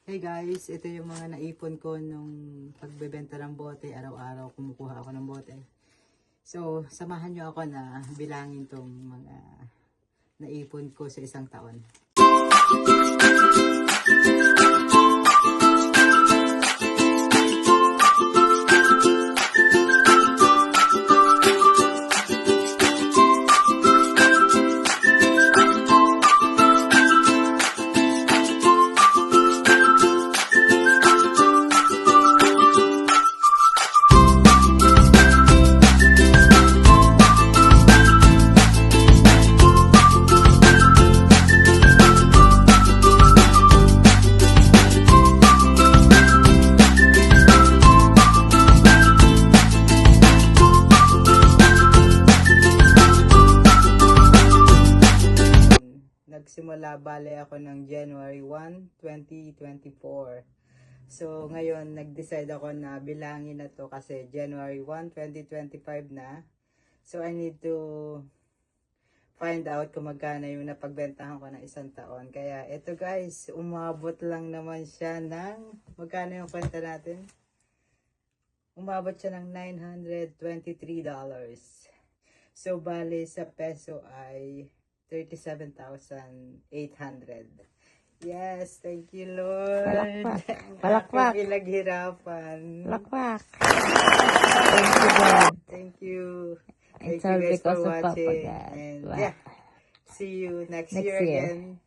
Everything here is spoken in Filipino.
Hey guys, ito yung mga naipon ko nung pagbebenta ng bote. Araw-araw kumukuha ako ng bote. So, samahan nyo ako na bilangin tong mga naipon ko sa isang taon. Nagsimula bale ako ng January 1, 2024. So ngayon nag-decide ako na bilangin na to kasi January 1, 2025 na. So I need to find out kung magkano yung napagbentahan ko ng isang taon. Kaya ito guys, umabot lang naman siya ng, magkano yung kwenta natin? Umabot siya ng $923. So bale sa peso ay 37,800. Yes, thank you Lord. Palakpak. Palakpak. Pinaghirapan. Palakpak. Thank you God. Thank you. Thank It's you all guys for because of Papa watching. God. And Wow. yeah, see you next Next year year. again.